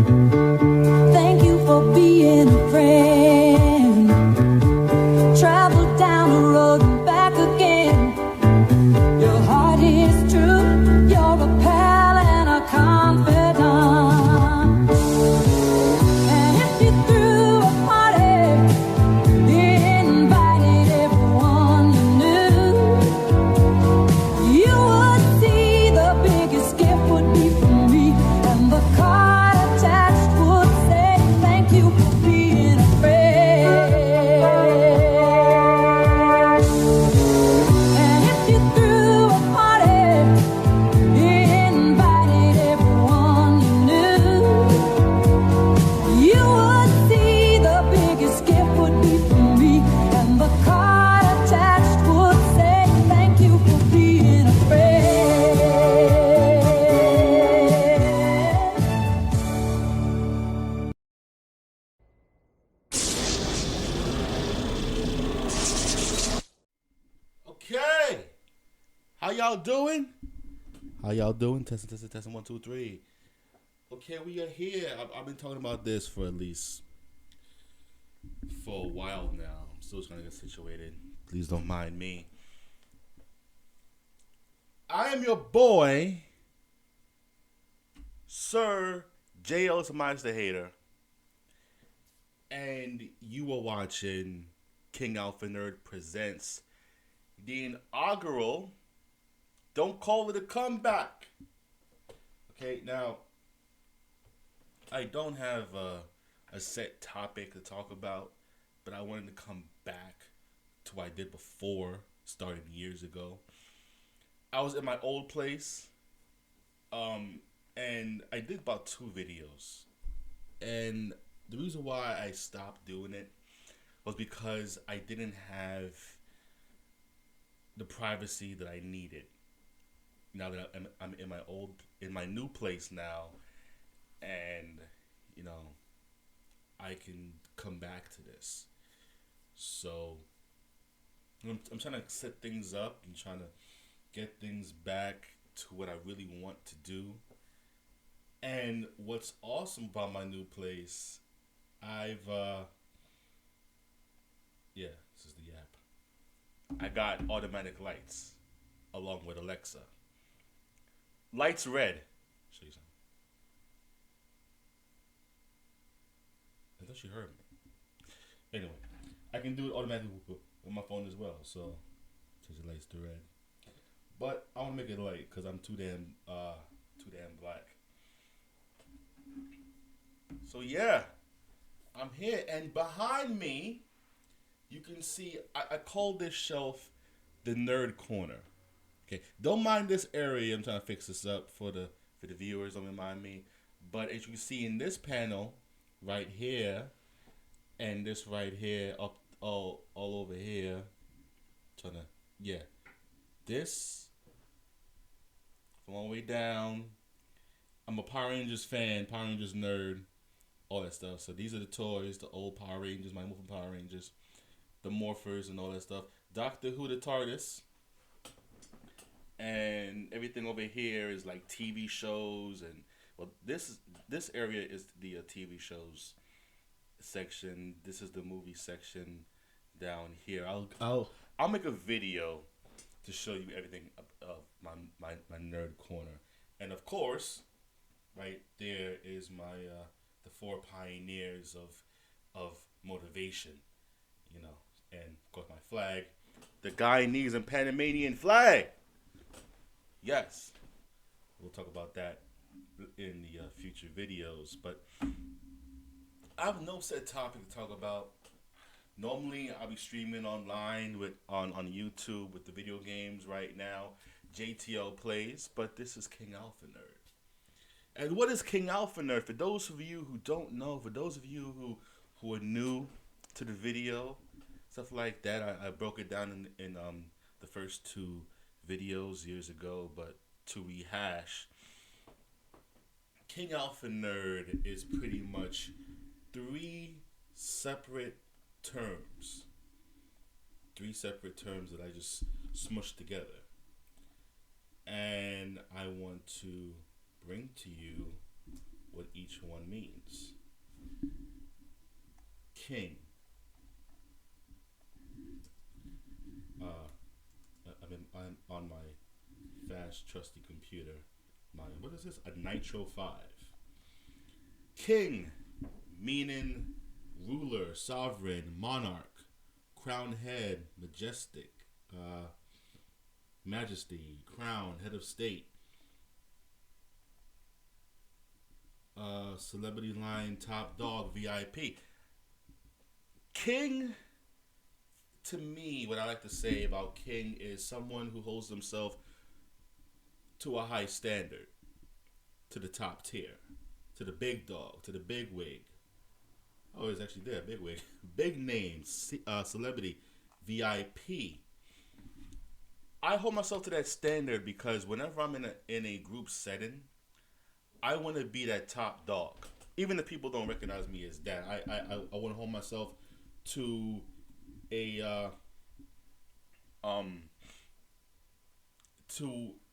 Thank you for being a friend. Travel down the road and back again. Your heart is true. You're a pal and a confidant. And if you threw a party, invited everyone you knew, you would see the biggest gift would be from me, and the card attached would say thank you for being a friend. And if you threw a party, invited everyone you knew, you would see the biggest gift would be from me, and the card attached would say thank you for being a friend. Okay. How y'all doing? How y'all doing? Testing, 1, 2, 3. Okay, we are here. I've been talking about this for a while now. I'm still trying to get situated. Please don't mind me. I am your boy, Sir J.L. Samize the Hater. And you are watching King Alpha Nerd presents the inaugural Don't Call It a Comeback. Okay, now, I don't have a set topic to talk about, but I wanted to come back to what I did before, started years ago. I was in my old place, and I did about 2 videos. And the reason why I stopped doing it was because I didn't have the privacy that I needed. Now that I'm in my new place now, and I can come back to this. So I'm trying to set things up and trying to get things back to what I really want to do. And what's awesome about my new place, this is the app. I got automatic lights along with Alexa. Lights red. Show you something. I thought she heard me. Anyway, I can do it automatically with my phone as well. So change the lights to red. But I want to make it light because I'm too damn black. So yeah, I'm here, and behind me, you can see I call this shelf the Nerd Corner. Okay, don't mind this area. I'm trying to fix this up for the viewers. Don't mind me. But as you can see in this panel, right here, and this right here, up all over here, this from all the way down. I'm a Power Rangers fan, Power Rangers nerd, all that stuff. So these are the toys, the old Power Rangers, my moving Power Rangers, the Morphers and all that stuff. Doctor Who, the TARDIS. And everything over here is like TV shows, and this area is the TV shows section. This is the movie section down here. I'll make a video to show you everything of my nerd corner, and of course, right there is my the 4 pioneers of motivation, and of course my flag, the Guyanese and Panamanian flag. Yes, we'll talk about that in the future videos, but I have no set topic to talk about. Normally, I'll be streaming online on YouTube with the video games right now. JTL plays, but this is King Alpha Nerd. And what is King Alpha Nerd? For those of you who don't know, for those of you who are new to the video, stuff like that, I broke it down in the first 2 videos years ago, but to rehash, King Alpha Nerd is pretty much 3 separate terms. 3 separate terms that I just smushed together. And I want to bring to you what each one means. King. I'm on my fast, trusty computer. What is this? A Nitro 5. King, meaning ruler, sovereign, monarch, crown head, majestic, majesty, crown, head of state, celebrity line, top dog, VIP. King, to me, what I like to say about king is someone who holds himself to a high standard, to the top tier, to the big dog, to the big wig. Oh, it's actually there, big wig. Big name, celebrity, VIP. I hold myself to that standard because whenever I'm in a group setting, I want to be that top dog. Even if people don't recognize me as that, I want to hold myself to a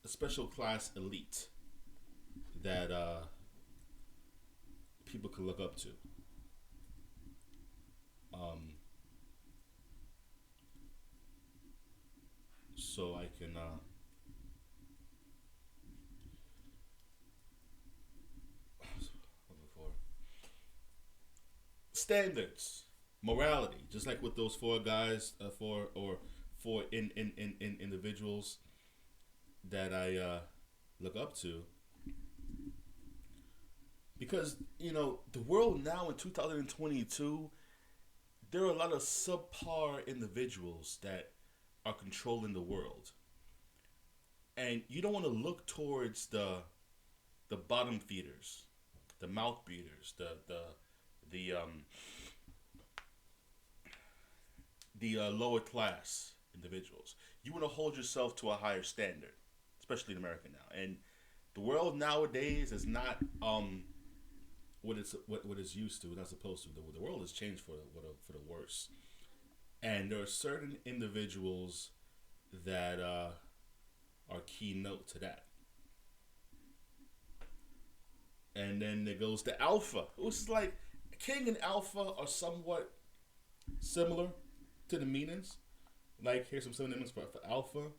special class elite that people can look up to. So I can standards, morality, just like with those four guys, four individuals that I look up to, because the world now in 2022, there are a lot of subpar individuals that are controlling the world, and you don't want to look towards the bottom feeders, the mouth breathers, the lower class individuals. You want to hold yourself to a higher standard, especially in America now. And the world nowadays is not what it's used to, not supposed to. The world has changed for the worse. And there are certain individuals that are keynote to that. And then there goes the alpha, which is like king and alpha are somewhat similar to the meanings. Like, here's some synonyms for alpha.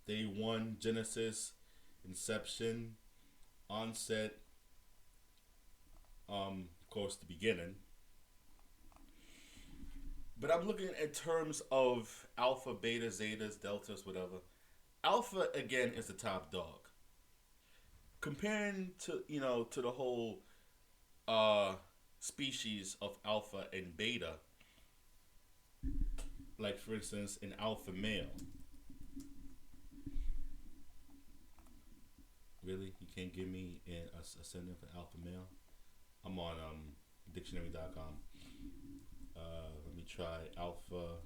Day one, Genesis, inception, onset, of course, the beginning. But I'm looking in terms of alpha, beta, zetas, deltas, whatever. Alpha, again, is the top dog. Comparing to the whole species of alpha and beta, like for instance, an alpha male. Really, you can't give me a synonym for alpha male? I'm on dictionary.com. Let me try alpha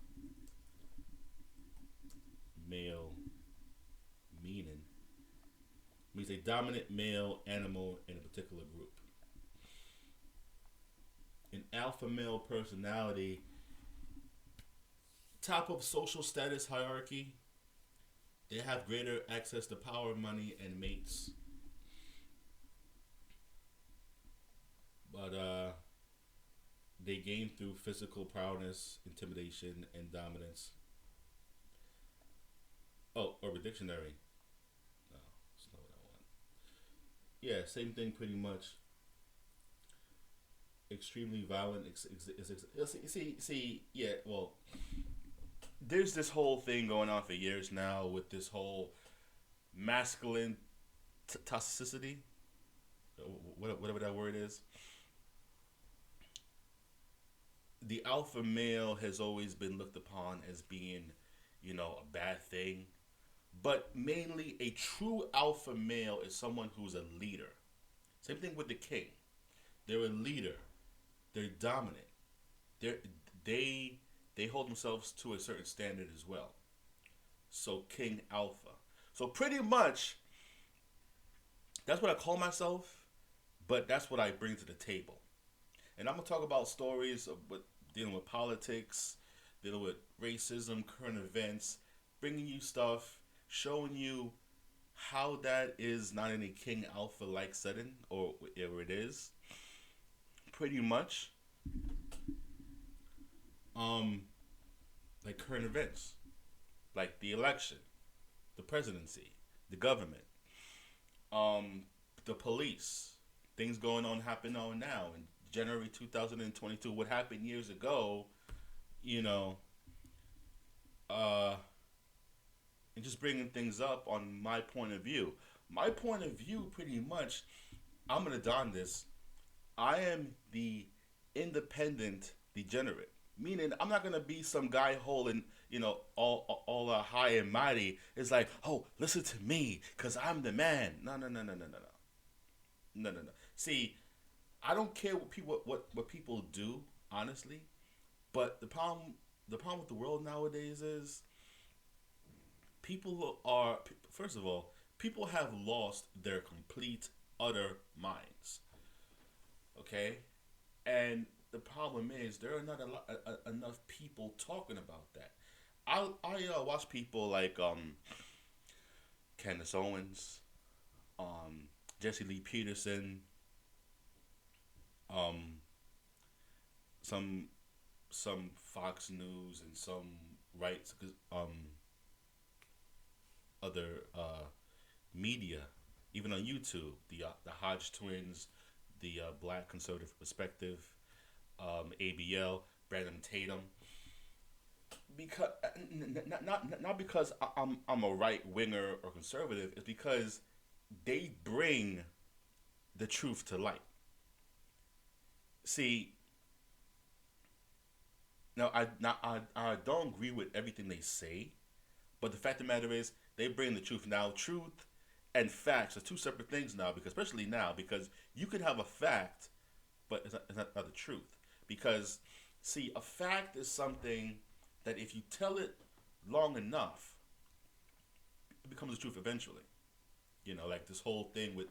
male meaning. It means a dominant male animal in a particular group. An alpha male personality, top of social status hierarchy. They have greater access to power, money, and mates. But they gain through physical prowess, intimidation, and dominance. Oh, Urban Dictionary. No, that's not what I want. Yeah, same thing pretty much. Extremely violent. Yeah, well, there's this whole thing going on for years now with this whole masculine toxicity, whatever that word is. The alpha male has always been looked upon as being, a bad thing. But mainly a true alpha male is someone who's a leader. Same thing with the king. They're a leader. They're dominant. They hold themselves to a certain standard as well. So king alpha. So pretty much that's what I call myself, but that's what I bring to the table. And I'm gonna talk about stories of dealing with politics, dealing with racism, current events, bringing you stuff, showing you how that is not in a King Alpha like setting, or whatever it is, pretty much, um, like current events, like the election, the presidency, the government, um, the police, things going on happen on now in January 2022. What happened years ago, you know, uh, and just bringing things up on my point of view. My point of view, pretty much, I'm gonna don this. I am the independent degenerate, meaning I'm not gonna be some guy holding, all high and mighty. It's like, oh, listen to me, cause I'm the man. No, no, no, no, no, no, no, no, no, no. See, I don't care what people do, honestly. But the problem with the world nowadays is people are, first of all, people have lost their complete utter minds. Okay, and the problem is there are not enough people talking about that. I watch people like Candace Owens, um, Jesse Lee Peterson, um, some some Fox News and some rights other media, even on YouTube, the Hodge twins, the Black Conservative Perspective, ABL, Brandon Tatum. Because not because I'm a right winger or conservative, it's because they bring the truth to light. See, I don't agree with everything they say, but the fact of the matter is they bring the truth. Now, truth and facts are two separate things now, because especially now, because you can have a fact, but it's not the truth. Because see, a fact is something that if you tell it long enough, it becomes the truth eventually. Like this whole thing with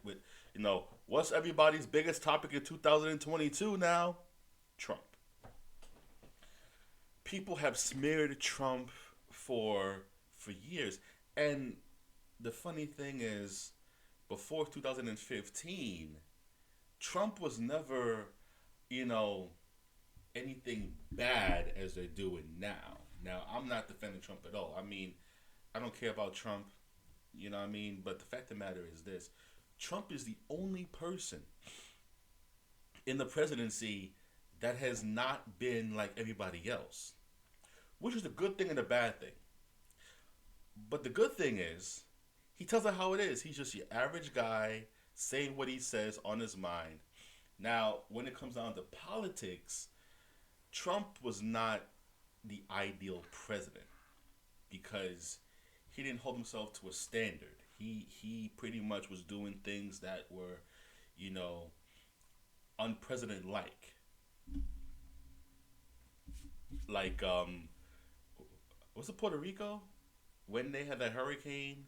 what's everybody's biggest topic in 2022 now? Trump. People have smeared Trump for years, and the funny thing is, before 2015, Trump was never, you know, anything bad as they're doing now. Now, I'm not defending Trump at all. I mean, I don't care about Trump, you know what I mean? But the fact of the matter is this: Trump is the only person in the presidency that has not been like everybody else, which is a good thing and a bad thing. But the good thing is, he tells it how it is. He's just your average guy saying what he says on his mind. Now, when it comes down to politics, Trump was not the ideal president because he didn't hold himself to a standard. He pretty much was doing things that were, you know, unpresident like. Like was it Puerto Rico when they had that hurricane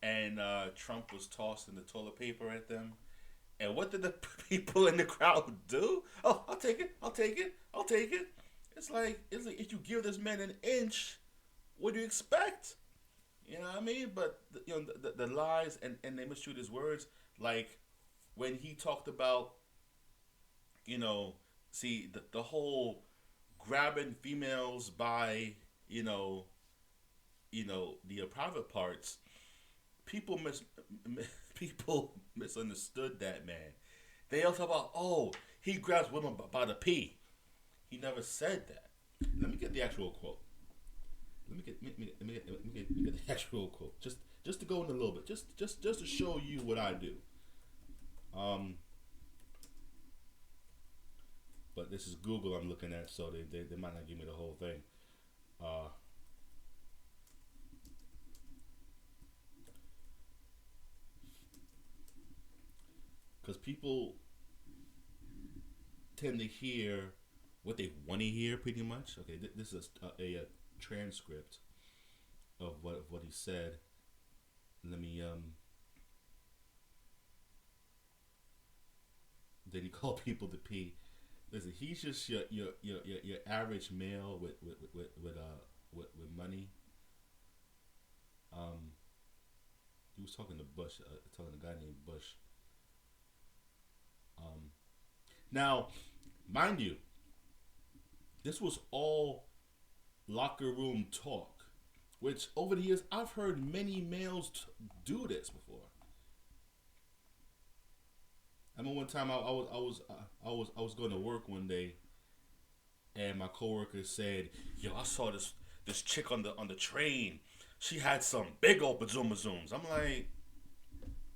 and Trump was tossing the toilet paper at them? And what did the people in the crowd do? Oh, I'll take it. I'll take it. I'll take it. It's like if you give this man an inch, what do you expect? You know what I mean? But the lies and they mistreat his words. Like when he talked about, see the whole grabbing females by the private parts. People people misunderstood that man. They also about, oh, he grabs women by the pee. He never said that. Let me get the actual quote. Let me get the actual quote. Just to go in a little bit. Just to show you what I do. But this is Google I'm looking at, so they might not give me the whole thing. Because people tend to hear what they want to hear, pretty much. Okay, this is a transcript of what he said. Let me Then he called people to pee. Listen, he's just your average male with money. He was talking to Bush, talking to a guy named Bush. Um, Now, mind you, this was all locker room talk, which over the years I've heard many males do this before. I remember one time I was going to work one day, and my coworker said, "Yo, I saw this chick on the train. She had some big old bazoomas zooms." I'm like,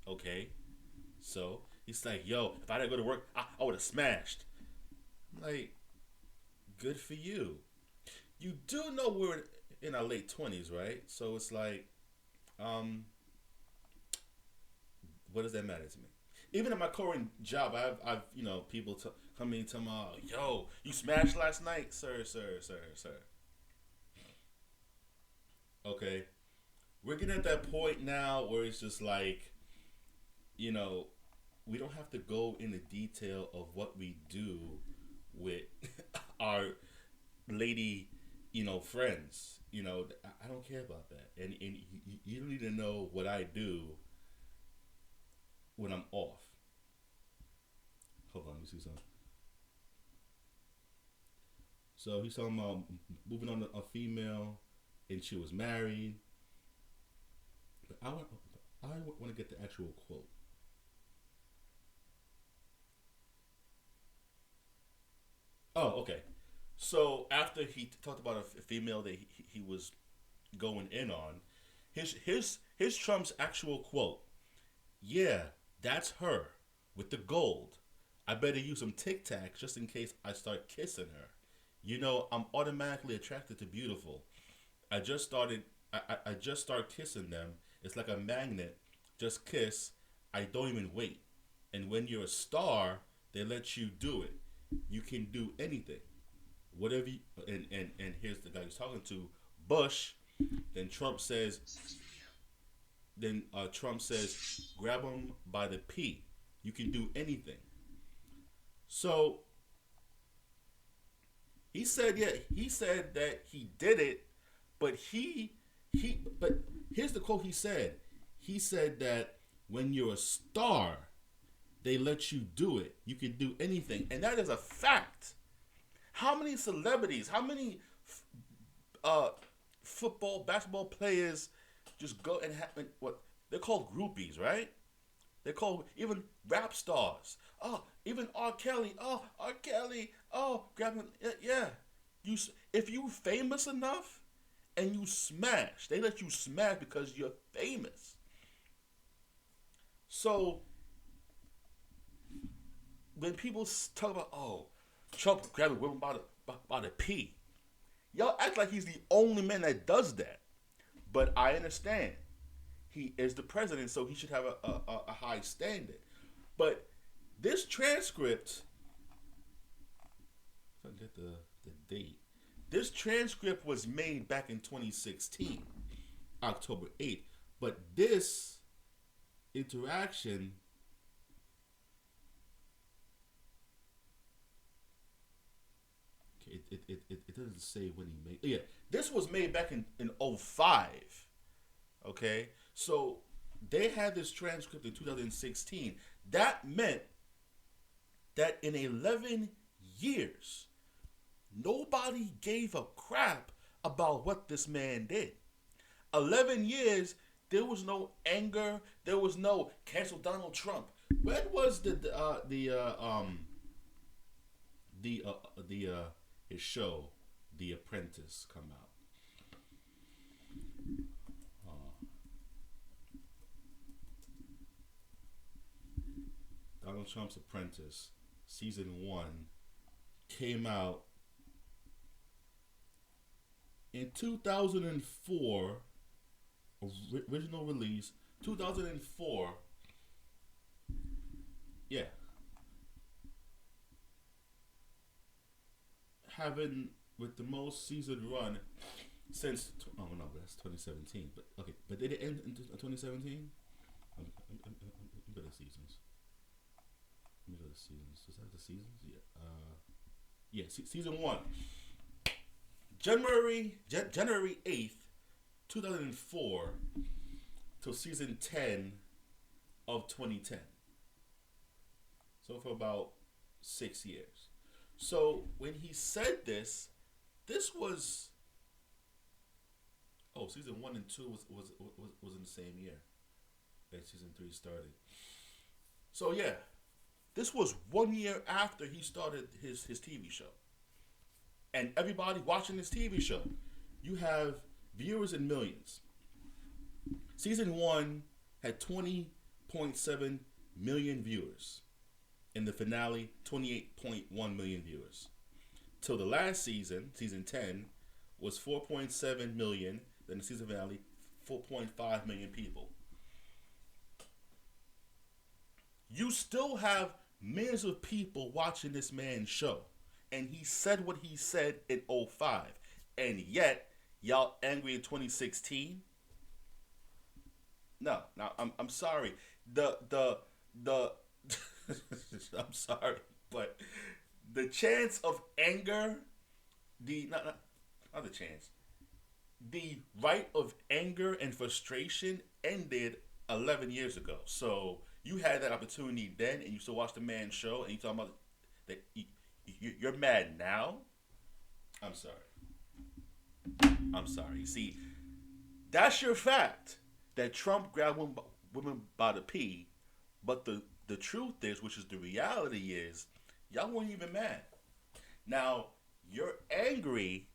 okay. So he's like, "Yo, if I didn't go to work, I would have smashed." I'm like, good for you. You do know we're in our late 20s, right? So it's like, um, what does that matter to me? Even in my current job, I've people come in to my, "Yo, you smashed last night, sir, sir, sir, sir." Okay, we're getting at that point now where it's just like, you know, we don't have to go into detail of what we do with our lady, friends. I don't care about that, and you don't need to know what I do when I'm off. Hold on, let me see something. So he's talking about moving on to a female, and she was married. But I want to get the actual quote. Oh, okay. So after he talked about a female that he was going in on, his Trump's actual quote. "Yeah, that's her with the gold. I better use some Tic Tacs just in case I start kissing her. I'm automatically attracted to beautiful. I just started. I just start kissing them. It's like a magnet. Just kiss. I don't even wait. And when you're a star, they let you do it. You can do anything. Whatever." And here's the guy who's talking to Bush. Then Trump says. Trump says, "Grab him by the P. You can do anything." So he said, yeah, he said that he did it, but but here's the quote he said. He said that when you're a star, they let you do it. You can do anything, and that is a fact. How many celebrities? How many uh, football, basketball players just go and have what they're called groupies, right? They're called even rap stars. Oh, even R. Kelly. Oh, R. Kelly. Oh, grab him. Yeah. If you famous enough and you smash, they let you smash because you're famous. So when people talk about, "Oh, Trump grabbing women by the P," y'all act like he's the only man that does that. But I understand. He is the president, so he should have a high standard. But this transcript, if I can get the date, this transcript was made back in 2016, October 8th. But this interaction, okay, it doesn't say when he made. Yeah, this was made back in '05. Okay, so they had this transcript in 2016. That meant that in 11 years, nobody gave a crap about what this man did. 11 years, there was no anger. There was no cancel Donald Trump. When was his show, The Apprentice, come out? Donald Trump's Apprentice, season 1, came out in 2004. Original release 2004. Yeah, having with the most season run since. Oh no, that's 2017. But okay, but did it end in 2017? Let me go to seasons. Let me go to seasons. Is that the seasons? Yeah. Yeah. Season 1. January 8th, 2004 till season 10 of 2010. So for about 6 years. So when he said this, this was season 1 and 2 was in the same year that season 3 started. So yeah, this was 1 year after he started his TV show. And everybody watching this TV show, you have viewers in millions. Season 1 had 20.7 million viewers. In the finale, 28.1 million viewers. Till the last season, season 10, was 4.7 million. Then the season finale, 4.5 million people. You still have millions of people watching this man's show. And he said what he said in 2005. And yet, y'all angry in 2016? No, I'm sorry. The I'm sorry, but the chance of anger, not the chance, the right of anger and frustration ended 11 years ago. So you had that opportunity then, and you still watch the man's show, and you talking about that you're mad now? I'm sorry. I'm sorry. You see, that's your fact that Trump grabbed women by the pee, but the truth is, which is the reality is, y'all weren't even mad. Now, you're angry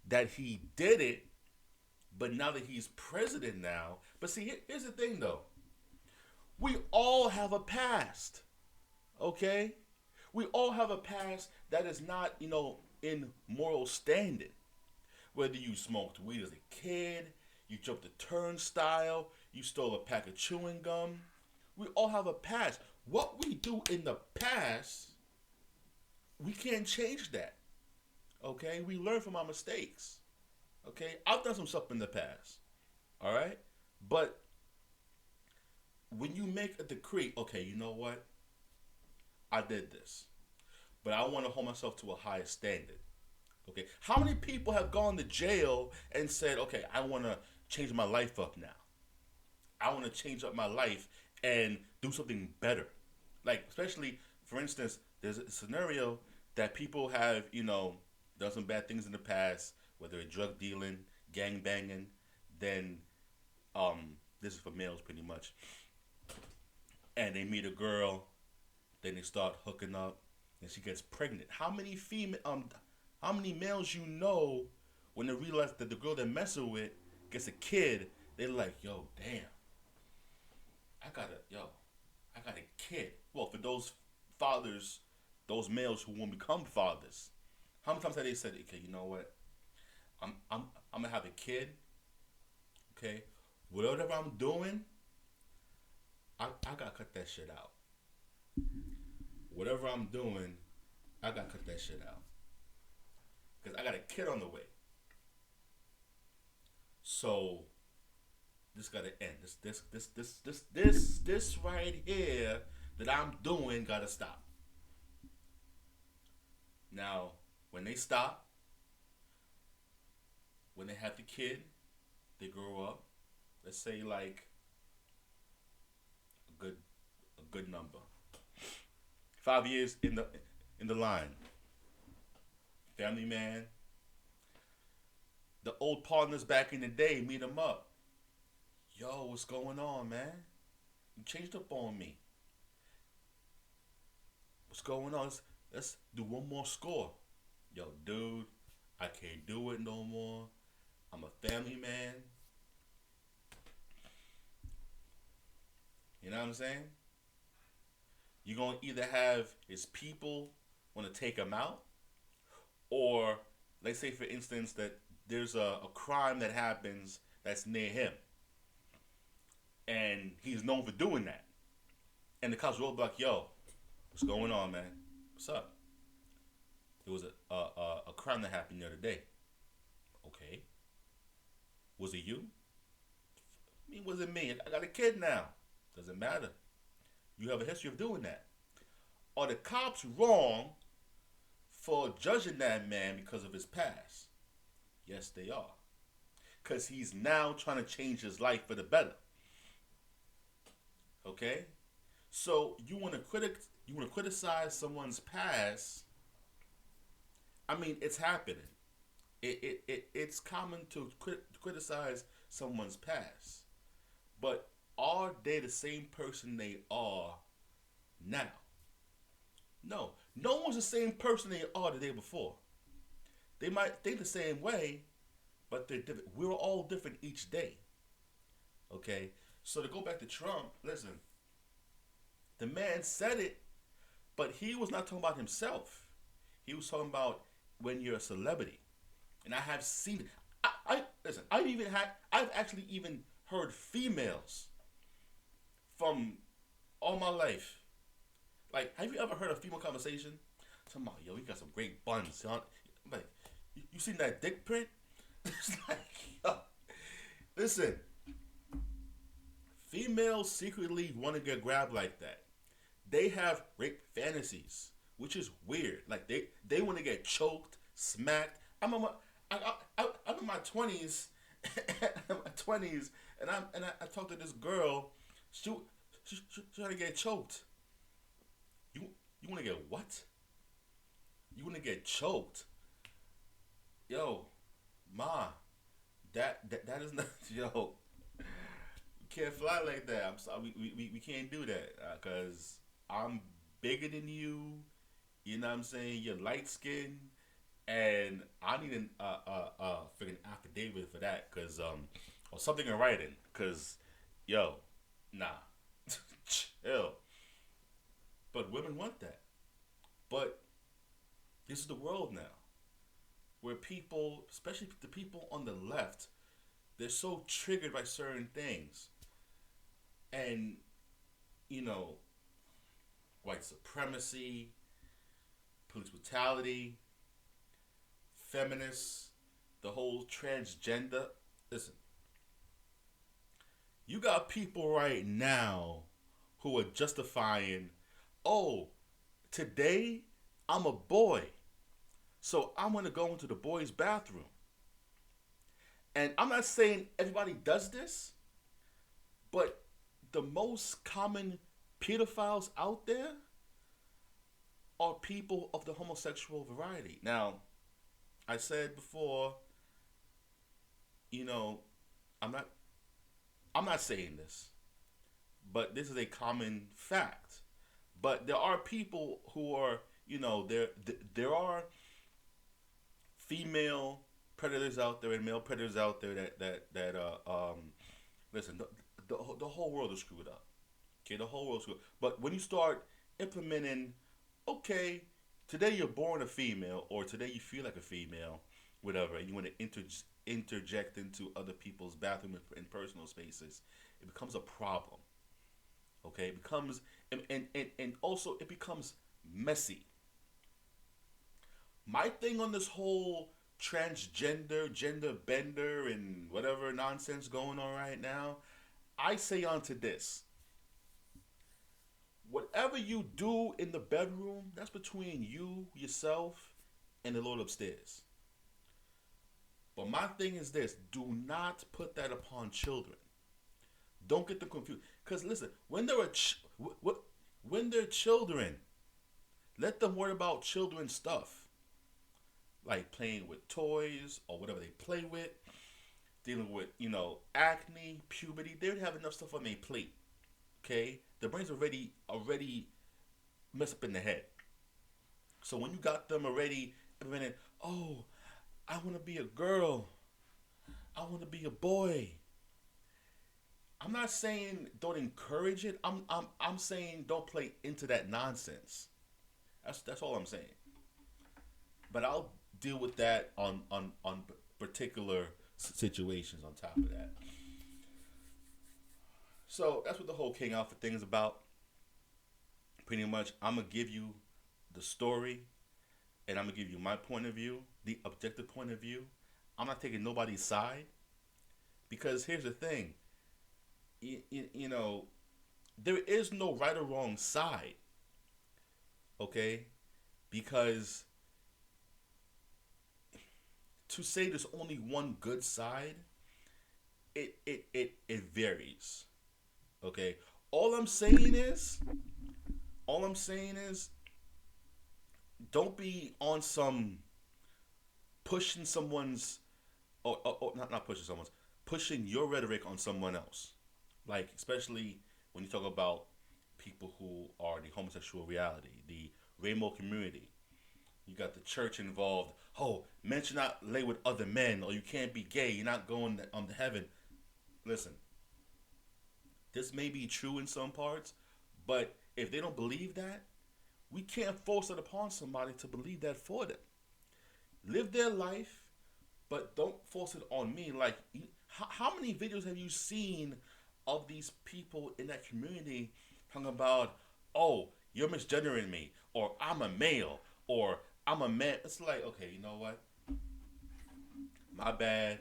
that he did it, but now that he's president now. But see, here's the thing, though. We all have a past, okay? We all have a past that is not, in moral standing. Whether you smoked weed as a kid, you jumped a turnstile, you stole a pack of chewing gum. We all have a past. What we do in the past, we can't change that. Okay? We learn from our mistakes. Okay? I've done some stuff in the past. All right? But when you make a decree, okay, you know what? I did this. But I want to hold myself to a higher standard. Okay? How many people have gone to jail and said, okay, I want to change my life up now. I want to change up my life and do something better. Like, especially, for instance, there's a scenario that people have, done some bad things in the past, whether it's drug dealing, gang banging, then, this is for males pretty much, and they meet a girl, then they start hooking up, and she gets pregnant. How many males when they realize that the girl they're messing with gets a kid, they're like, yo, damn, I got a kid. Well, for those fathers, those males who won't become fathers, how many times have they said, okay, you know what? I'm gonna have a kid. Okay, whatever I'm doing, I gotta cut that shit out. Whatever I'm doing, I gotta cut that shit out. Because I got a kid on the way. So this gotta end. This right here that I'm doing gotta stop. Now, when they stop, when they have the kid, they grow up. Let's say like a good number. 5 years in the line. Family man. The old partners back in the day meet them up. Yo, what's going on, man? You changed up on me. What's going on? Let's do one more score. Yo, dude, I can't do it no more. I'm a family man. You know what I'm saying? You're going to either have his people want to take him out, or let's say, for instance, that there's a crime that happens that's near him, and he's known for doing that. And the cops roll back, yo, what's going on, man? What's up? There was a crime that happened the other day. Okay. Was it you? I mean, was it me? I got a kid now. Doesn't matter. You have a history of doing that. Are the cops wrong for judging that man because of his past? Yes, they are. Because he's now trying to change his life for the better. Okay, so you want to criticize someone's past. I mean, it's happening. It's common to criticize someone's past, but are they the same person they are now? No, no one's the same person they are the day before. They might think the same way, but they're different. We're all different each day. Okay, so to go back to Trump, listen, the man said it, but he was not talking about himself. He was talking about when you're a celebrity, and I have seen it. I listen. I've actually even heard females from all my life. Like, have you ever heard a female conversation? Talking about, yo, you got some great buns, son. I'm like, you seen that dick print? It's like, yo, listen, females secretly want to get grabbed like that. They have rape fantasies, which is weird. Like they want to get choked, smacked. I'm in my 20s, and I talked to this girl. She trying to get choked. You want to get what? You want to get choked? Yo, ma, that is not yo. We can't fly like that. I'm sorry, we can't do that because I'm bigger than you. You know what I'm saying? You're light skinned, and I need an freaking affidavit for that, cause or something in writing, cause yo, nah, chill. But women want that. But this is the world now, where people, especially the people on the left, they're so triggered by certain things, and you know, white supremacy, police brutality, feminists, the whole transgender. Listen, you got people right now who are justifying, oh, today I'm a boy, so I'm gonna go into the boys' bathroom. And I'm not saying everybody does this, but the most common pedophiles out there are people of the homosexual variety. Now, I said before, you know, I'm not I'm not saying this, but this is a common fact. But there are people who are, you know, there are female predators out there and male predators out there that listen, the whole world is screwed up. Okay, the whole world is screwed up. But when you start implementing, okay, today you're born a female, or today you feel like a female, whatever, and you want to interject into other people's bathroom and personal spaces, it becomes a problem. Okay, it becomes, and also it becomes messy. My thing on this whole transgender, gender bender, and whatever nonsense going on right now, I say onto this: whatever you do in the bedroom, that's between you, yourself, and the Lord upstairs. But my thing is this: do not put that upon children. Don't get them confused. Because listen, when they're children, let them worry about children's stuff, like playing with toys or whatever they play with, dealing with, acne, puberty. They already have enough stuff on their plate. Okay, the brain's already messed up in the head. So when you got them already implemented, oh, I want to be a girl, I want to be a boy. I'm not saying don't encourage it. I'm saying don't play into that nonsense. That's all I'm saying. But I'll deal with that on particular situations on top of that. So that's what the whole King Alpha thing is about. Pretty much, I'm gonna give you the story, and I'm gonna give you my point of view, the objective point of view. I'm not taking nobody's side, because here's the thing. There is no right or wrong side. Okay, because to say there's only one good side, it varies. Okay, All I'm saying is, all I'm saying is, don't be on some pushing someone's, or not pushing someone's, pushing your rhetoric on someone else. Like, especially when you talk about people who are the homosexual reality, the rainbow community. You got the church involved. Oh, men should not lay with other men, or you can't be gay. You're not going to heaven. Listen, this may be true in some parts, but if they don't believe that, we can't force it upon somebody to believe that for them. Live their life, but don't force it on me. Like, how many videos have you seen of these people in that community talking about, oh, you're misgendering me, or I'm a male, or I'm a man? It's like, okay, you know what? My bad.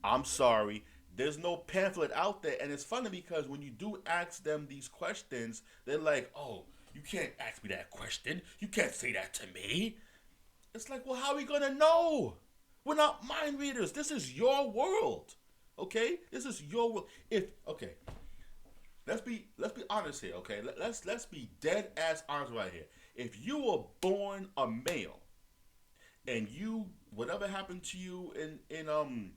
I'm sorry. There's no pamphlet out there, and it's funny because when you do ask them these questions, they're like, "Oh, you can't ask me that question. You can't say that to me." It's like, well, how are we gonna know? We're not mind readers. This is your world, okay? This is your world. If okay, let's be honest here, okay? Let's be dead ass honest right here. If you were born a male and you whatever happened to you in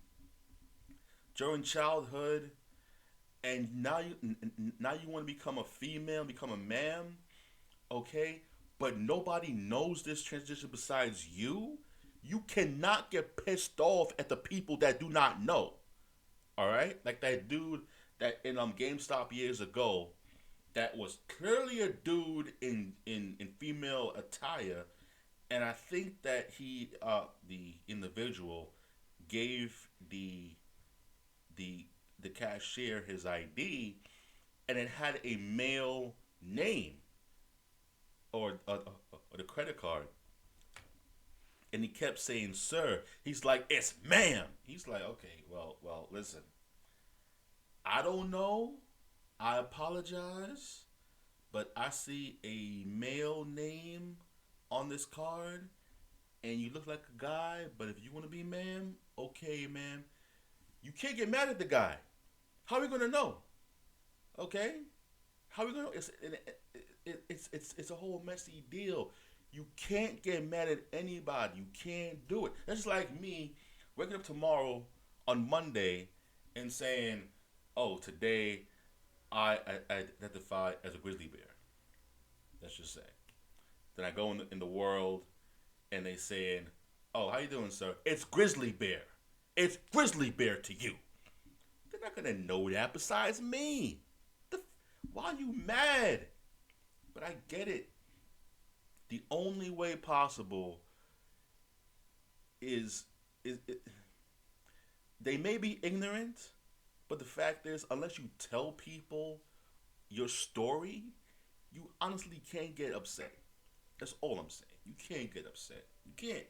during childhood, and now you want to become a female, become a man, okay? But nobody knows this transition besides you. You cannot get pissed off at the people that do not know. All right, like that dude that in GameStop years ago, that was clearly a dude in female attire, and I think that he the individual gave the the cashier his ID, and it had a male name or the credit card, and he kept saying "sir." He's like, "It's ma'am." He's like, "Okay, well, listen. I don't know. I apologize, but I see a male name on this card, and you look like a guy. But if you want to be ma'am, okay, ma'am. You can't get mad at the guy. How are we gonna know? Okay, how are we gonna? It's a whole messy deal. You can't get mad at anybody. You can't do it. That's just like me waking up tomorrow on Monday and saying, "Oh, today I identify as a grizzly bear." Let's just say. Then I go in the world and they saying, "Oh, how you doing, sir? It's grizzly bear. It's grizzly bear to you." They're not gonna know that besides me. Why are you mad? But I get it. The only way possible is they may be ignorant, but the fact is, unless you tell people your story, you honestly can't get upset. That's all I'm saying. You can't get upset. You can't.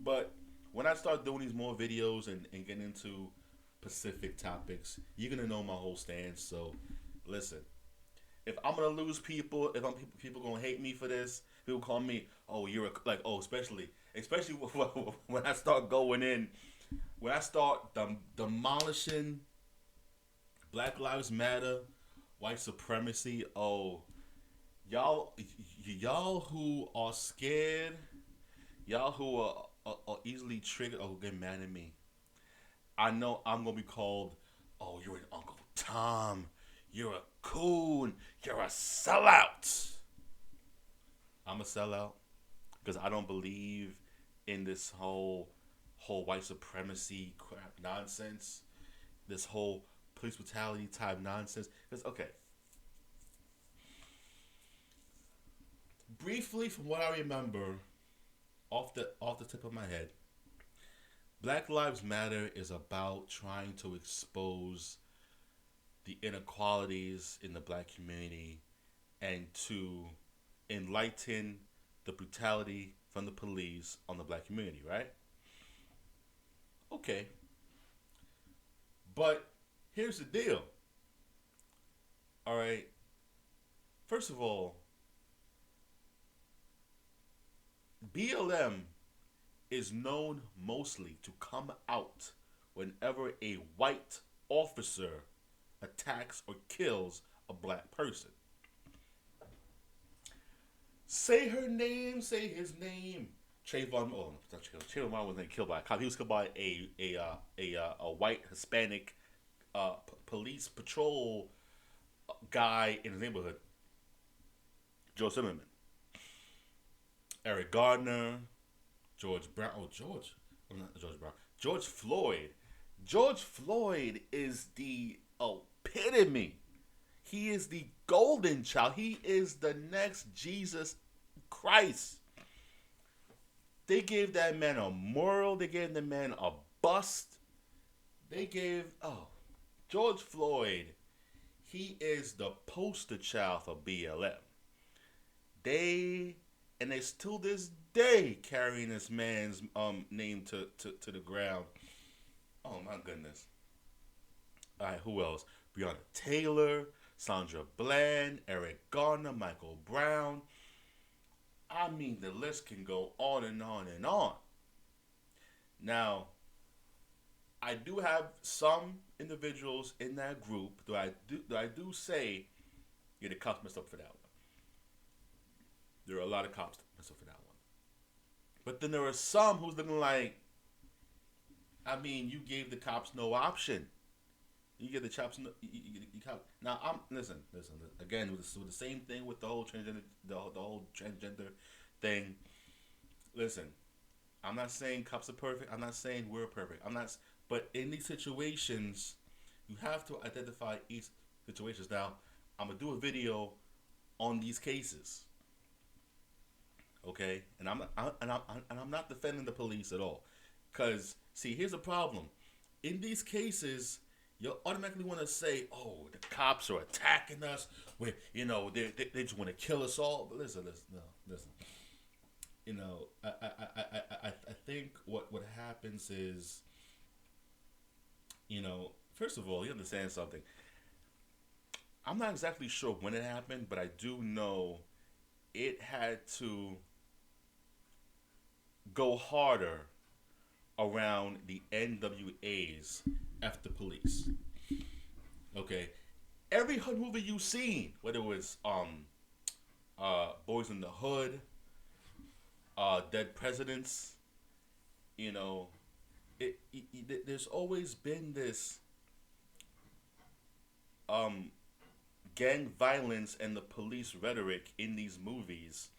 But when I start doing these more videos and getting into specific topics, you're gonna know my whole stance. So, listen. If I'm gonna lose people, if people gonna hate me for this, people call me, oh, you're especially when I start going in, when I start demolishing Black Lives Matter, white supremacy. Oh, y'all who are scared, y'all who are easily triggered, oh, get mad at me. I know I'm gonna be called, oh, you're an Uncle Tom, you're a coon, you're a sellout. I'm a sellout because I don't believe in this whole white supremacy crap nonsense, this whole police brutality type nonsense. Because okay, briefly from what I remember, off the tip of my head, Black Lives Matter is about trying to expose the inequalities in the black community and to enlighten the brutality from the police on the black community, right? Okay. But here's the deal. All right. First of all, BLM is known mostly to come out whenever a white officer attacks or kills a black person. Say her name, say his name. Trayvon, oh, not Trayvon. Trayvon Martin wasn't killed by a cop. He was killed by a white Hispanic police patrol guy in the neighborhood. Joe Zimmerman, Eric Gardner, George Brown. Oh, George. Oh, not George Brown. George Floyd. George Floyd is the epitome. He is the golden child. He is the next Jesus Christ. They gave that man a memorial. They gave the man a bust. They gave, George Floyd, he is the poster child for BLM. They still this day carrying this man's name to the ground. Oh my goodness. All right, who else? Breonna Taylor, Sandra Bland, Eric Garner, Michael Brown. I mean, the list can go on and on and on. Now, I do have some individuals in that group that I do say, yeah, the cops messed up for that one. There are a lot of cops that messed up for that one. But then there are some who's looking like, I mean, you gave the cops no option. You give the cops no. Now listen. Again, with the same thing with the whole transgender thing. Listen, I'm not saying cops are perfect. I'm not saying we're perfect. But in these situations, you have to identify each situations. Now, I'm gonna do a video on these cases. Okay, and I'm not defending the police at all, because see, here's the problem. In these cases, you'll automatically want to say, "Oh, the cops are attacking us. They just want to kill us all." But listen. I think what happens is, first of all, you understand something. I'm not exactly sure when it happened, but I do know it had to go harder around the NWAs after police. Okay, every hood movie you've seen, whether it was Boys in the Hood, Dead Presidents, there's always been this gang violence and the police rhetoric in these movies,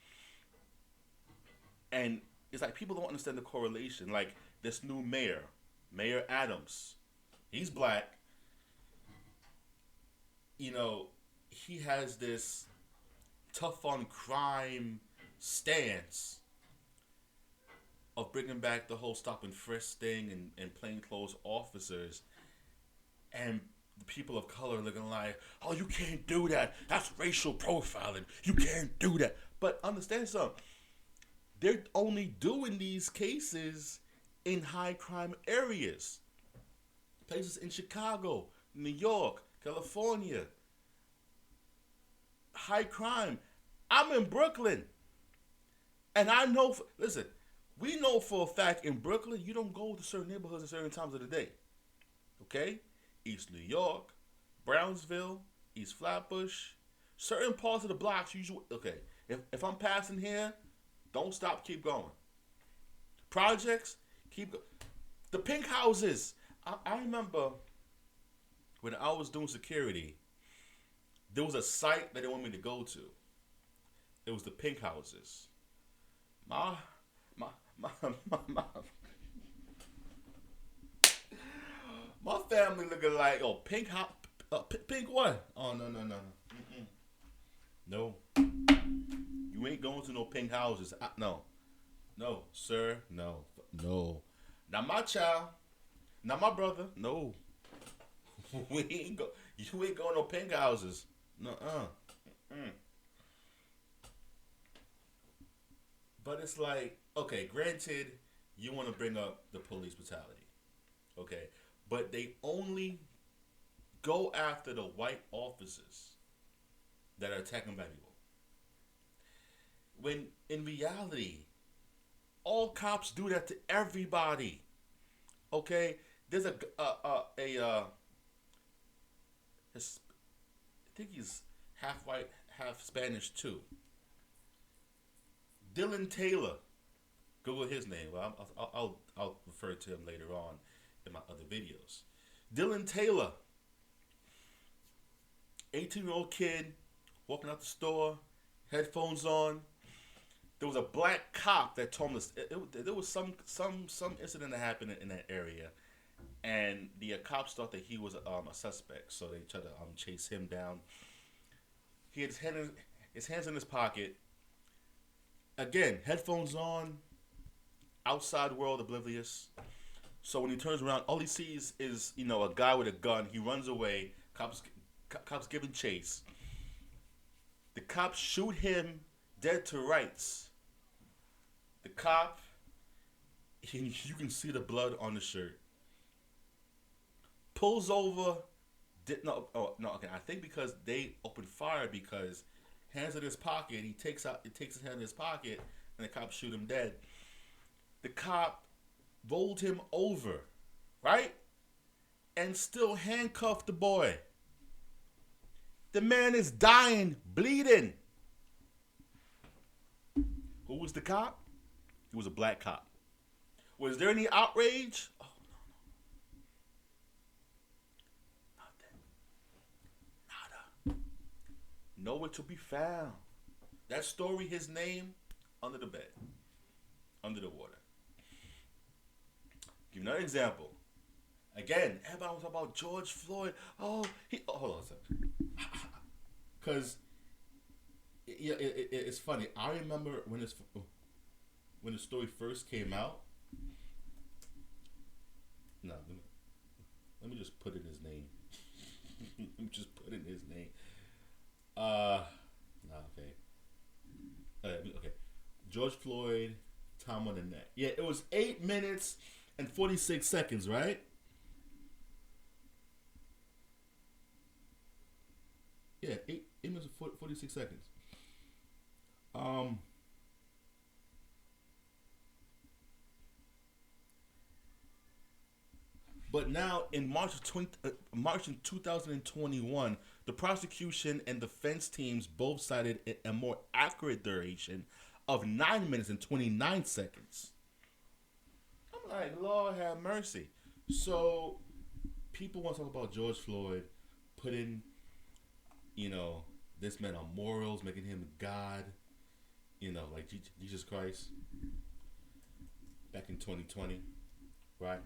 and it's like people don't understand the correlation. Like this new Mayor Adams, he's black. He has this tough on crime stance of bringing back the whole stop and frisk thing and plainclothes officers, and the people of color looking like, "Oh, you can't do that. That's racial profiling. You can't do that." But understand something. They're only doing these cases in high crime areas. Places in Chicago, New York, California. High crime. I'm in Brooklyn. And I know, listen, we know for a fact in Brooklyn, you don't go to certain neighborhoods at certain times of the day. Okay? East New York, Brownsville, East Flatbush, certain parts of the blocks usually, okay, if I'm passing here, don't stop, keep going. Projects, keep going. The pink houses. I remember when I was doing security, there was a site that they wanted me to go to. It was the pink houses. My family looking like, oh, pink what? Oh, no. Mm-mm. No. You ain't going to no pink houses. No, sir. No. Not my child. Not my brother. No. You ain't going to no pink houses. Nuh-uh. But it's like, okay, granted, you want to bring up the police brutality. Okay. But they only go after the white officers that are attacking black people. When in reality, all cops do that to everybody. Okay? There's I think he's half white, half Spanish too. Dylan Taylor. Google his name. Well, I'll refer to him later on in my other videos. Dylan Taylor, 18-year-old kid, walking out the store, headphones on. There was a black cop that told us there was some incident that happened in that area, and the cops thought that he was a suspect, so they tried to chase him down. He had his hands in his pocket. Again, headphones on, outside world oblivious. So when he turns around, all he sees is a guy with a gun. He runs away. Cops giving chase. The cops shoot him dead to rights. The cop, you can see the blood on the shirt. Pulls over. Okay. I think because they opened fire because hands in his pocket. He takes his hand in his pocket, and the cops shoot him dead. The cop rolled him over, right? And still handcuffed the boy. The man is dying, bleeding. Who was the cop? He was a black cop. Was there any outrage? Oh, no. Nothing. Nada. Nowhere to be found. That story, his name, under the bed. Under the water. Give you another example. Again, everybody was talking about George Floyd. Hold on a second. Because it's funny. I remember when the story first came out. No, let me just put in his name. Let me just put in his name. Okay. George Floyd, time on the neck. Yeah, it was 8 minutes and 46 seconds, right? Yeah, 8 minutes and 46 seconds. But now in March in 2021, the prosecution and defense teams both cited a more accurate duration of 9 minutes and 29 seconds. I'm like, Lord have mercy. So people want to talk about George Floyd, putting, this man on morals, making him God, like Jesus Christ back in 2020, right?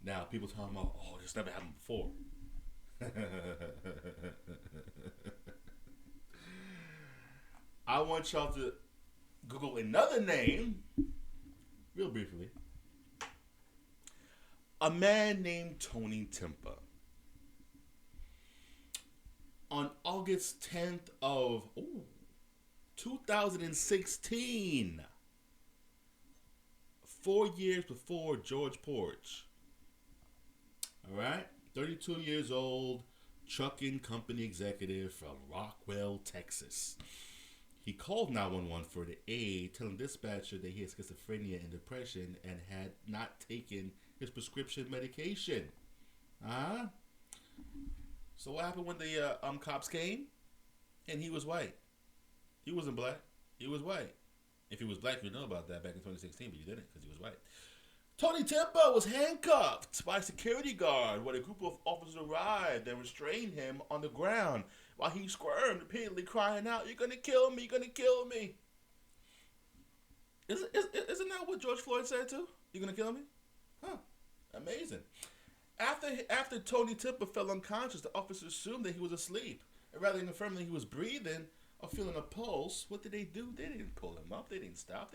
Now people talking about, this never happened before. I want y'all to Google another name, real briefly. A man named Tony Timpa. On August 10th of 2016, 4 years before George Porch. All right, 32 years old, trucking company executive from Rockwell, Texas. He called 911 for the aid, telling dispatcher that he had schizophrenia and depression and had not taken his prescription medication. So what happened when the cops came? And he was white. He wasn't black. He was white. If he was black, you'd know about that back in 2016, but you didn't because he was white. Tony Timpa was handcuffed by a security guard when a group of officers arrived and restrained him on the ground while he squirmed, repeatedly crying out, "You're going to kill me, you're going to kill me." Isn't that what George Floyd said too? "You're going to kill me?" Huh. Amazing. After Tony Timpa fell unconscious, the officers assumed that he was asleep. And rather than confirming that he was breathing or feeling a pulse, what did they do? They didn't pull him up. They didn't stop.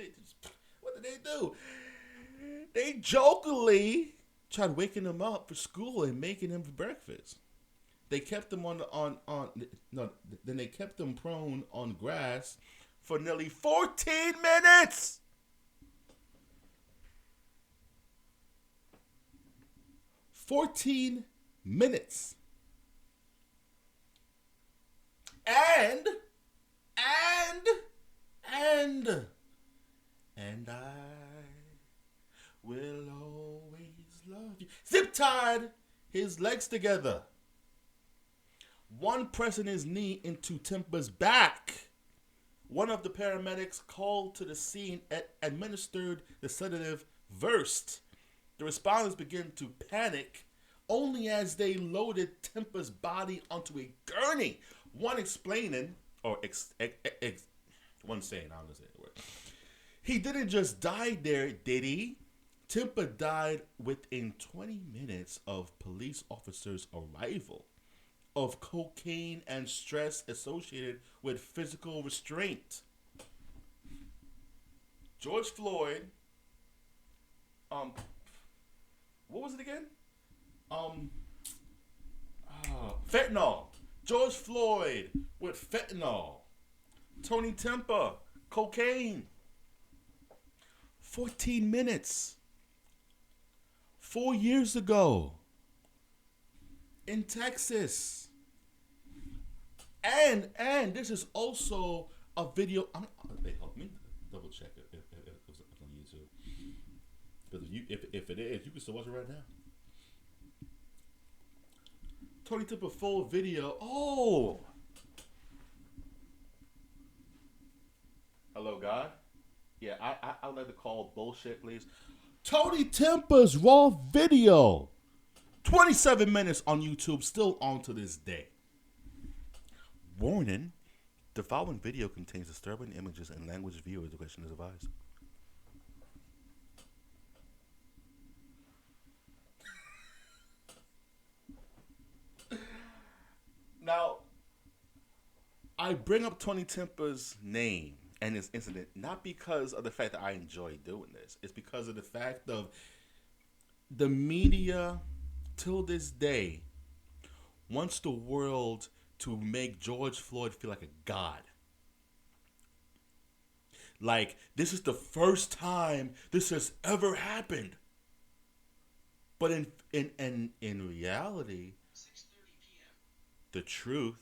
What did they do? They jokingly tried waking him up for school and making him for breakfast. They kept him then they kept him prone on grass for nearly 14 minutes. 14 minutes. And I will always love you. Zip tied his legs together. One pressing his knee into Temper's back. One of the paramedics called to the scene administered the sedative versed. The responders began to panic only as they loaded Temper's body onto a gurney. One explaining, or one saying, I'm gonna say the word. He didn't just die there, did he? Temper died within 20 minutes of police officers' arrival of cocaine and stress associated with physical restraint. George Floyd, what was it again? Fentanyl. George Floyd with fentanyl. Tony Temper, cocaine. 14 minutes. 4 years ago. In Texas. And this is also a video. Help me double check it if it's on YouTube. Because if it is, you can still watch it right now. Tony Temper full video. Oh. Hello, God. Yeah, I'd like to call bullshit, please. Tony Temper's raw video. 27 minutes on YouTube, still on to this day. Warning, the following video contains disturbing images and language. Viewer discretion is advised. Now, I bring up Tony Temper's name and his incident not because of the fact that I enjoy doing this. It's because of the fact of the media, till this day, wants the world to make George Floyd feel like a god. Like, this is the first time this has ever happened. But in reality, 6:30 p.m. the truth,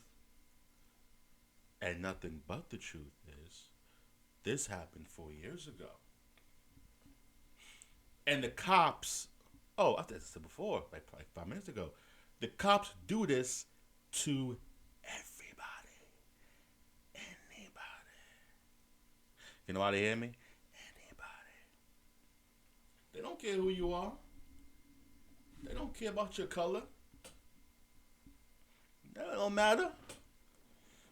and nothing but the truth, is this happened 4 years ago. And the cops, I said this before, like 5 minutes ago, the cops do this to everybody. Anybody. You know how they hear me? Anybody. They don't care who you are. They don't care about your color. That don't matter.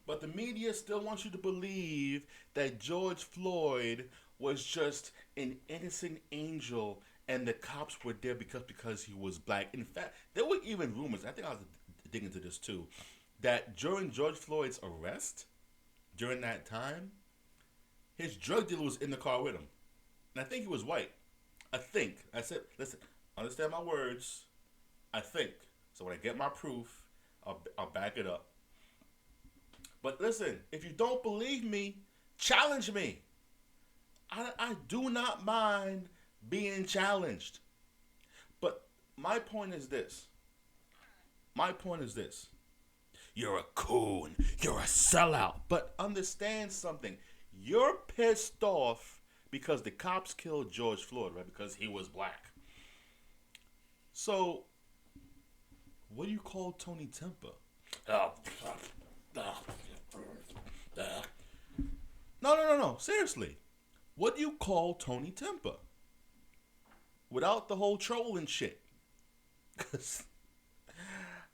But the media still wants you to believe that George Floyd was just an innocent angel and the cops were there because he was black. In fact, there were even rumors, I think I was digging into this too, that during George Floyd's arrest, during that time, his drug dealer was in the car with him. And I think he was white. I think. I said, listen, understand my words. I think. So when I get my proof, I'll back it up. But listen, if you don't believe me, challenge me. I do not mind being challenged. But my point is this. You're a coon. You're a sellout. But understand something. You're pissed off because the cops killed George Floyd, right? Because he was black. So, what do you call Tony Temper? No. Seriously. What do you call Tony Temper? Without the whole trolling shit. Because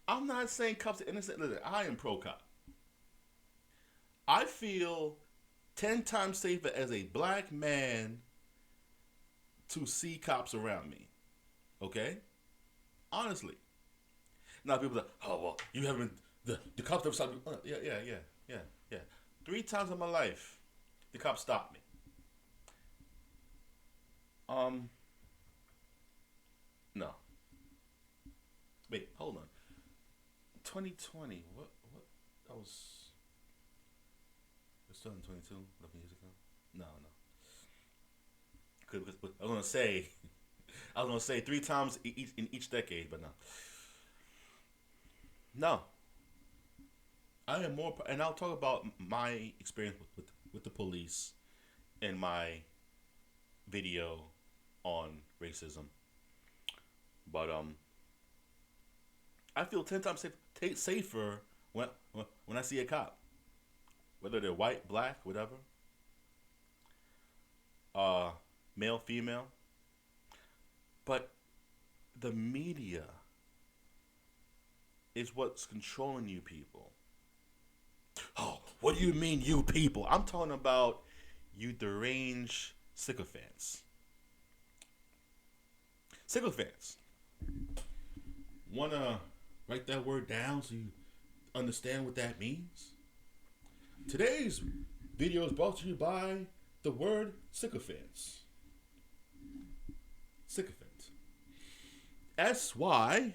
I'm not saying cops are innocent. Listen, I am pro-cop. I feel 10 times safer as a black man to see cops around me. Okay? Honestly. Now people are like, oh, well, you haven't, the cops never stopped me. Yeah. 3 times in my life, the cops stopped me. No. Wait, hold on. 2020, what, that was still in 22, 11 years ago? No. I was gonna say 3 times in each decade, but no. No. I am more, and I'll talk about my experience with the police in my video on racism. But I feel 10 times safer when I see a cop, whether they're white, black, whatever, uh, male, female, but the media is what's controlling you people. Oh, what do you mean, you people? I'm talking about you deranged sycophants. Sycophants. Wanna write that word down so you understand what that means? Today's video is brought to you by the word sycophants. Sycophant. SYCOPHANT.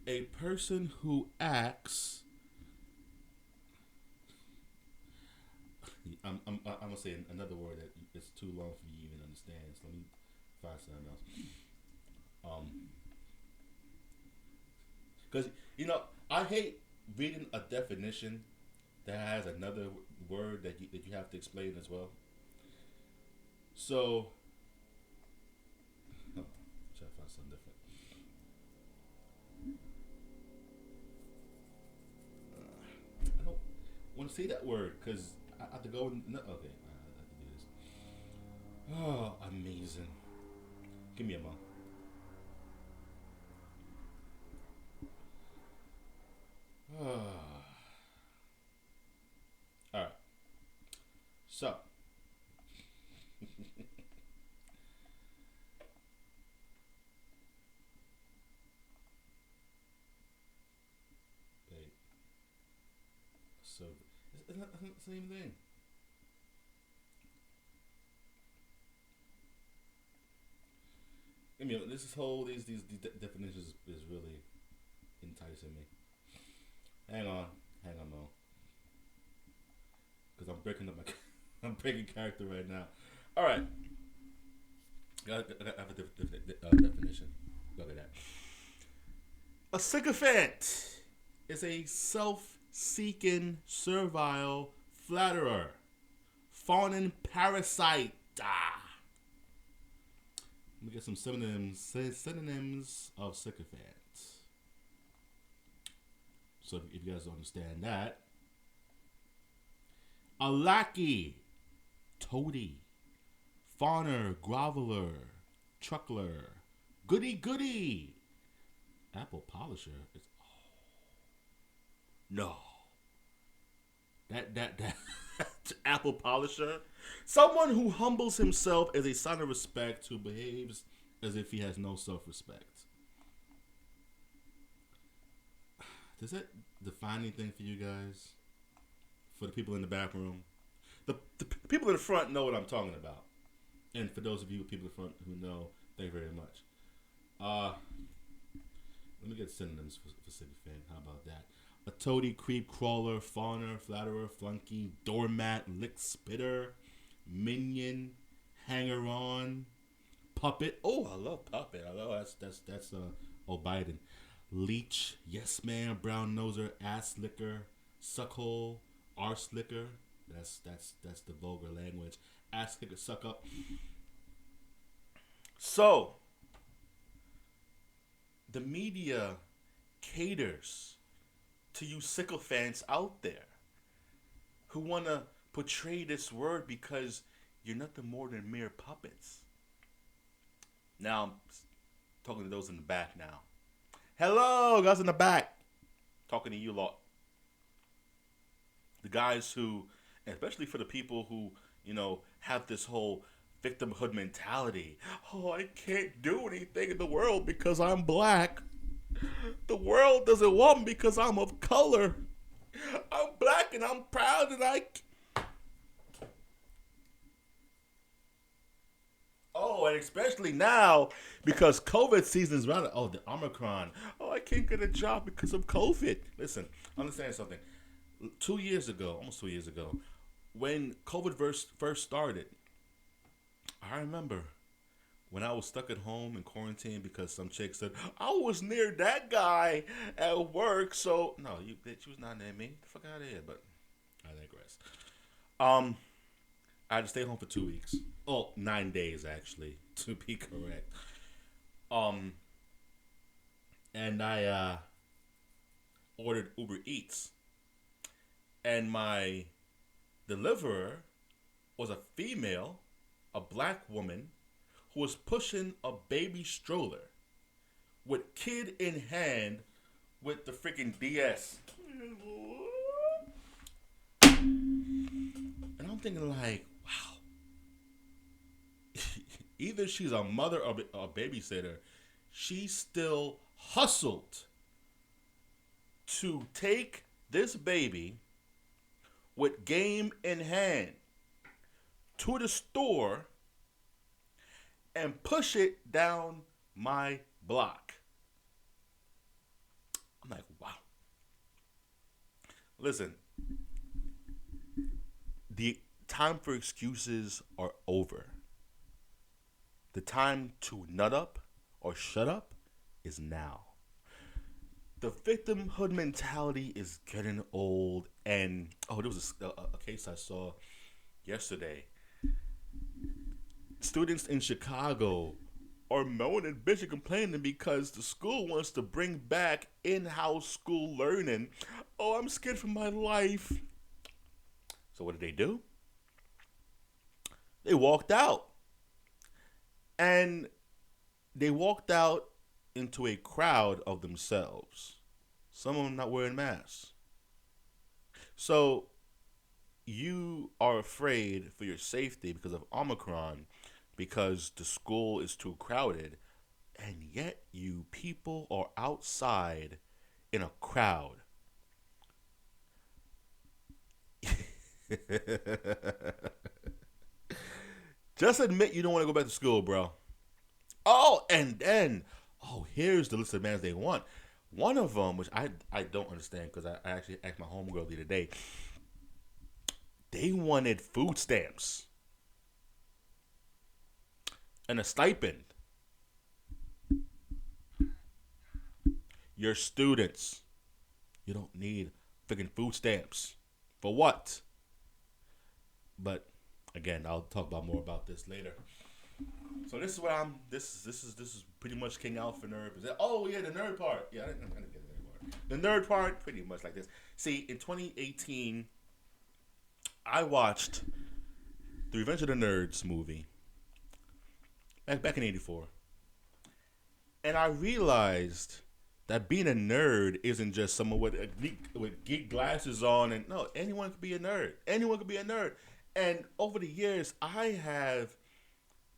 A person who acts. I'm gonna say another word that it's too long for you to even understand. So let me find something else. Because I hate reading a definition that has another word that you have to explain as well. So, try to find something different. I don't want to say that word because I have to go. No, okay, I have to do this. Oh, amazing! Give me a moment. All right. So. Wait. So it's not the same thing. This whole these definitions is really enticing me. Hang on, Mo. Because I'm breaking up I'm breaking character right now. All right. I have a definition. Look at that. A sycophant is a self-seeking, servile flatterer, fawning parasite. Let me get some synonyms of sycophant. So if you guys understand that, a lackey, toady, fawner, groveler, truckler, goody, apple polisher. No, that apple polisher, someone who humbles himself as a sign of respect, who behaves as if he has no self-respect. Does that define anything for you guys? For the people in the back room? The people in the front know what I'm talking about. And for those of you people in the front who know, thank you very much. Let me get synonyms for sycophant. How about that? A toady, creep, crawler, fawner, flatterer, flunky, doormat, lick spitter, minion, hanger-on, puppet. Oh, I love puppet. I love that's Biden. Leech, yes man, brown noser, ass licker, suckhole, arse licker. That's the vulgar language. Ass licker, suck up. So the media caters to you sycophants out there who want to portray this word because you're nothing more than mere puppets. Now I'm talking to those in the back now. Hello, guys in the back. Talking to you lot. The guys who, especially for the people who, have this whole victimhood mentality. Oh, I can't do anything in the world because I'm black. The world doesn't want me because I'm of color. I'm black and I'm proud and Oh, and especially now because COVID season is around. Oh, the Omicron. Oh, I can't get a job because of COVID. Listen, understand something. Almost 2 years ago, when COVID first started, I remember when I was stuck at home in quarantine because some chick said, I was near that guy at work, so... No, she was not near me. Get the fuck out of here, but I digress. I I had to stay home for 2 weeks. Oh, 9 days actually, to be correct. Um, and I ordered Uber Eats, and my deliverer was a female, a black woman, who was pushing a baby stroller with kid in hand with the freaking DS. And I'm thinking like, wow. Either she's a mother or a babysitter. She still hustled to take this baby with game in hand to the store and push it down my block. I'm like, wow. Listen, the time for excuses are over. The time to nut up or shut up is now. The victimhood mentality is getting old. And, there was a case I saw yesterday. Students in Chicago are moaning and bitching, complaining because the school wants to bring back in-house school learning. Oh, I'm scared for my life. So what did they do? They walked out. And they walked out into a crowd of themselves. Some of them not wearing masks. So you are afraid for your safety because of Omicron, because the school is too crowded, and yet you people are outside in a crowd. Just admit you don't want to go back to school, bro. And then, here's the list of demands they want. One of them, which I don't understand because I actually asked my homegirl the other day, they wanted food stamps and a stipend. You're students. You don't need freaking food stamps. For what? But again, I'll talk about more about this later. So this is what I'm. This is pretty much King Alpha Nerd. Oh yeah, the nerd part. Yeah, I didn't get the nerd part. The nerd part, pretty much like this. See, in 2018, I watched the Revenge of the Nerds movie. Back in '84, and I realized that being a nerd isn't just someone with geek glasses on, and no, anyone could be a nerd. Anyone could be a nerd. And over the years, I have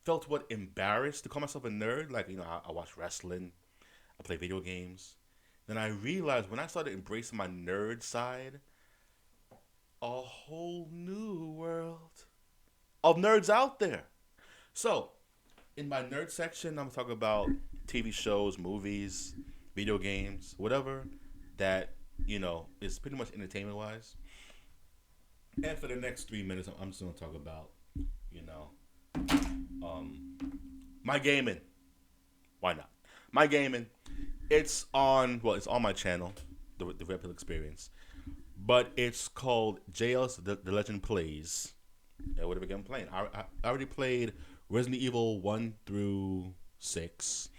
felt embarrassed to call myself a nerd. Like, I watch wrestling, I play video games. Then I realized when I started embracing my nerd side, a whole new world of nerds out there. So, in my nerd section, I'm talking about TV shows, movies, video games, whatever that, is pretty much entertainment-wise. And for the next 3 minutes, I'm just going to talk about, my gaming. Why not? My gaming. It's on my channel, the Red Pill Experience. But it's called JL's The Legend Plays. And what have I'm playing? I already played Resident Evil 1 through 6.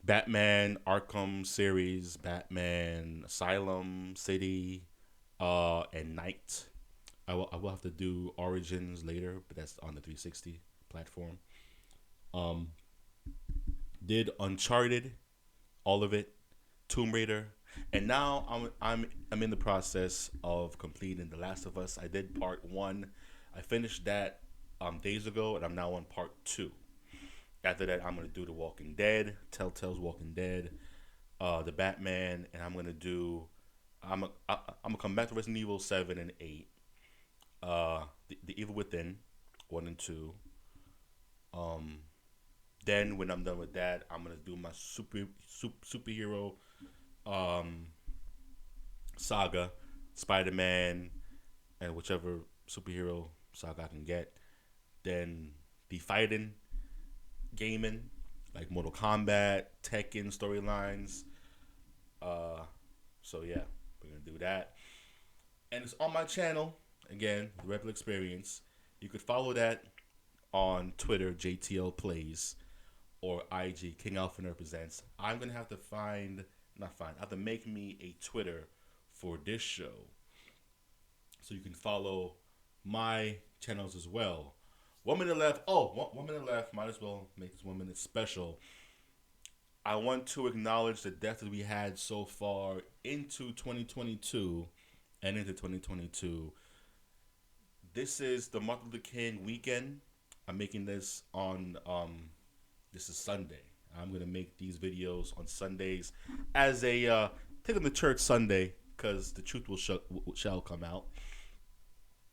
Batman Arkham series, Batman Asylum, City, and Night. I will have to do Origins later, but that's on the 360 platform. Did Uncharted, all of it, Tomb Raider, and now I'm in the process of completing The Last of Us. I did part 1. I finished that days ago, and I'm now on part 2. After that, I'm gonna do The Walking Dead, Telltale's Walking Dead, the Batman, and I'm gonna come back to Resident Evil 7 and 8, the Evil Within 1 and 2. Then when I'm done with that, I'm gonna do my superhero saga, Spider-Man, and whichever superhero saga I can get. Then the fighting, gaming, like Mortal Kombat, Tekken storylines. So yeah, we're gonna do that, and it's on my channel again, the Red Pill Experience. You could follow that on Twitter, JTL Plays, or IG, King Alpha Nerd Presents. I'm going to have to I have to make me a Twitter for this show. So you can follow my channels as well. 1 minute left. Oh, 1 minute left. Might as well make this 1 minute special. I want to acknowledge the deaths that we had so far into 2022 and into 2022. This is the Martin Luther King weekend. I'm making this on, this is Sunday. I'm going to make these videos on Sundays as a, take them to church Sunday, because the truth shall come out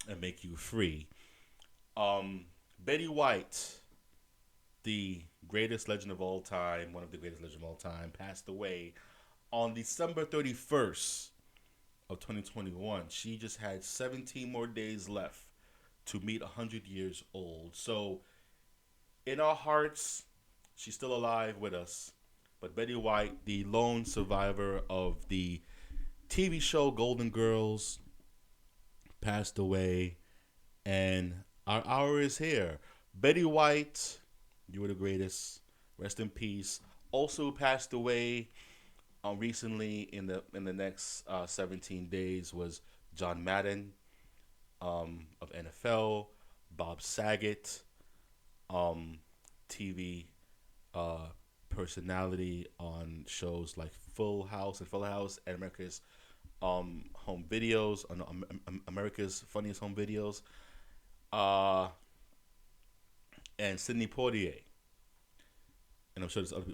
and make you free. Betty White, the greatest legend of all time, one of the greatest legends of all time, passed away on December 31st of 2021. She just had 17 more days left to meet 100 years old. So in our hearts, she's still alive with us. But Betty White, the lone survivor of the TV show Golden Girls, passed away, and our hour is here. Betty White, you were the greatest. Rest in peace. Also passed away recently in the next 17 days was John Madden of NFL, Bob Saget, TV personality on shows like Full House and America's Home Videos, America's Funniest Home Videos, and Sidney Poitier. And I'm sure there's other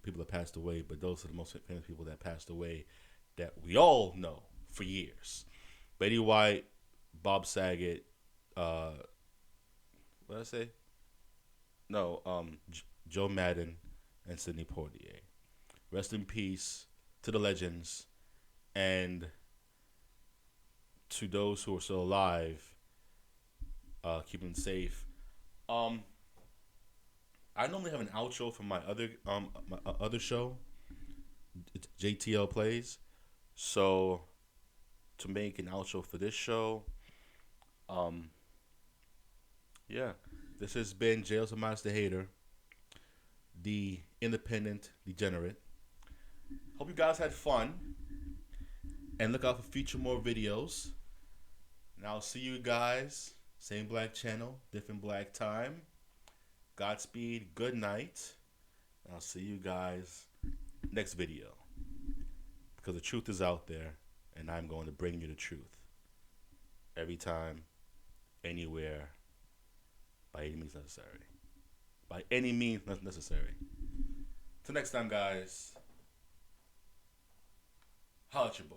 people that passed away, but those are the most famous people that passed away that we all know for years. Betty White, Bob Saget, what did I say? No, Joe Madden and Sidney Poitier. Rest in peace to the legends, and to those who are still alive, keep them safe. I normally have an outro for my other show, JTL Plays. So to make an outro for this show, yeah, this has been Jails of Master Hater, the independent degenerate. Hope you guys had fun, and look out for future more videos. And I'll see you guys, same black channel, different black time. Godspeed, good night. I'll see you guys next video, because the truth is out there, and I'm going to bring you the truth every time, anywhere, by any means necessary. By any means necessary. Till next time, guys. Holla at your boy.